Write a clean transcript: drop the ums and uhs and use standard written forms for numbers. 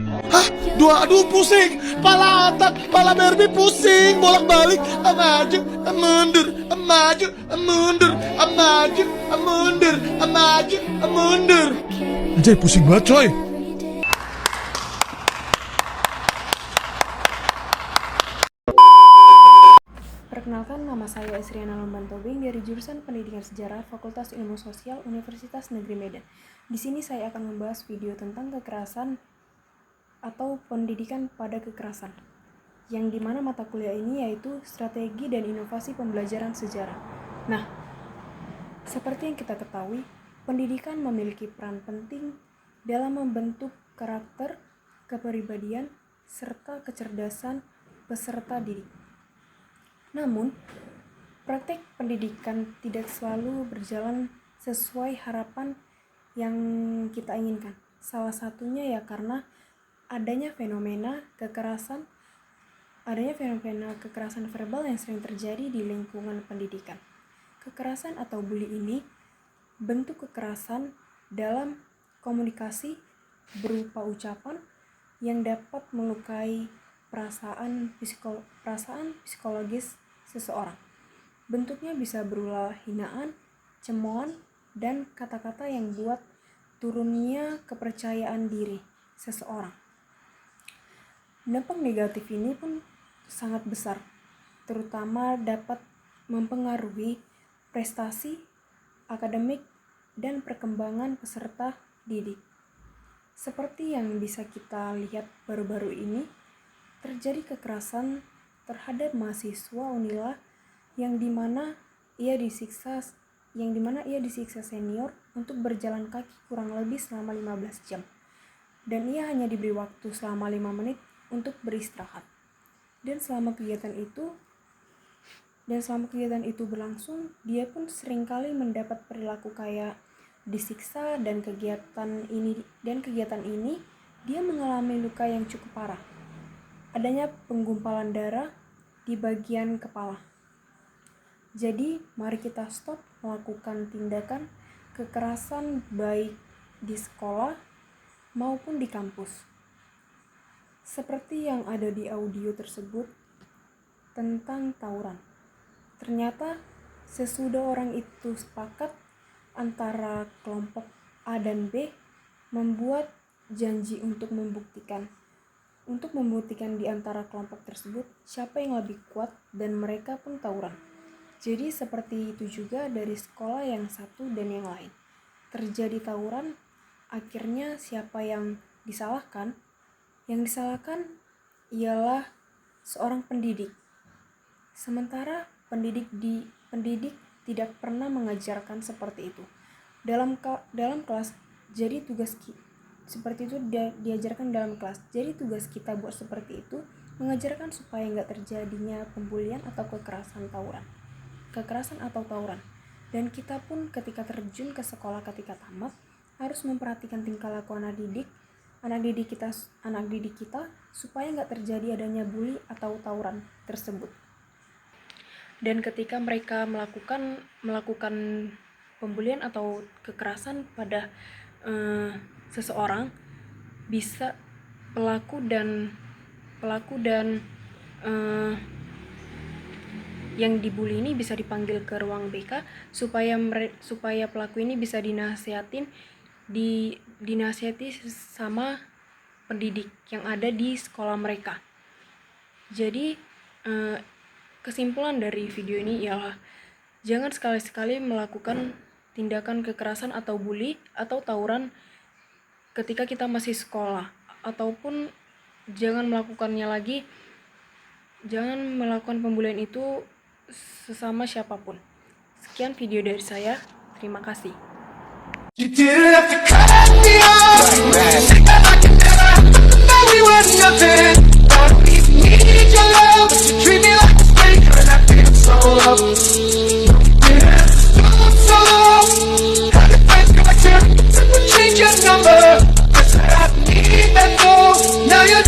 Hah? Aduh pusing. Pala otak, pala Barbie pusing. Bolak-balik. Maju, mundur. Maju, mundur. Maju, mundur. Maju, mundur. Anjay pusing banget coy. Perkenalkan, nama saya Esriana Lomban Tobing dari jurusan Pendidikan Sejarah Fakultas Ilmu Sosial Universitas Negeri Medan. Di sini saya akan membahas video tentang kekerasan atau pendidikan pada kekerasan, yang dimana mata kuliah ini yaitu strategi dan inovasi pembelajaran sejarah. Nah, seperti yang kita ketahui, pendidikan memiliki peran penting dalam membentuk karakter, kepribadian, serta kecerdasan peserta didik. Namun, praktek pendidikan tidak selalu berjalan sesuai harapan yang kita inginkan. Salah satunya ya karena adanya fenomena kekerasan verbal yang sering terjadi di lingkungan pendidikan. Kekerasan atau bully ini bentuk kekerasan dalam komunikasi berupa ucapan yang dapat melukai perasaan psikologis seseorang. Bentuknya bisa berupa hinaan, cemoohan, dan kata-kata yang buat turunnya kepercayaan diri seseorang. Dampak negatif ini pun sangat besar, terutama dapat mempengaruhi prestasi akademik dan perkembangan peserta didik. Seperti yang bisa kita lihat baru-baru ini, terjadi kekerasan terhadap mahasiswa Unila yang dimana ia disiksa senior untuk berjalan kaki kurang lebih selama 15 jam. Dan ia hanya diberi waktu selama 5 menit untuk beristirahat. Dan selama kegiatan itu berlangsung, dia pun seringkali mendapat perilaku kayak disiksa dan kegiatan ini dia mengalami luka yang cukup parah. Adanya penggumpalan darah di bagian kepala. Jadi, mari kita stop melakukan tindakan kekerasan baik di sekolah maupun di kampus. Seperti yang ada di audio tersebut tentang tawuran. Ternyata sesudah orang itu sepakat antara kelompok A dan B membuat janji untuk membuktikan di antara kelompok tersebut siapa yang lebih kuat dan mereka pun tawuran. Jadi seperti itu juga dari sekolah yang satu dan yang lain. Terjadi tawuran, akhirnya siapa yang disalahkan? Yang disalahkan ialah seorang pendidik. Sementara pendidik tidak pernah mengajarkan seperti itu. Dalam kelas, jadi tugas seperti itu diajarkan dalam kelas. Jadi tugas kita buat seperti itu, mengajarkan supaya nggak terjadinya pembulian atau kekerasan atau tawuran. Dan kita pun ketika terjun ke sekolah ketika tamat harus memperhatikan tingkah laku anak didik kita supaya nggak terjadi adanya bully atau tawuran tersebut. Dan ketika mereka melakukan pembulian atau kekerasan pada seseorang, bisa pelaku dan yang dibully ini bisa dipanggil ke ruang BK supaya pelaku ini bisa dinasihati sama pendidik yang ada di sekolah mereka. Jadi kesimpulan dari video ini ialah jangan sekali-sekali melakukan tindakan kekerasan atau bully atau tawuran ketika kita masih sekolah, ataupun jangan melakukan pembulian itu sesama siapapun. Sekian video dari saya, terima kasih. You didn't have to cut me off. I could never know we were nothing. I don't even need your love, but you treat me like a stranger, and I feel so low. Yeah, so low. How did I got you? Change your number. Guess I need that though. Now you're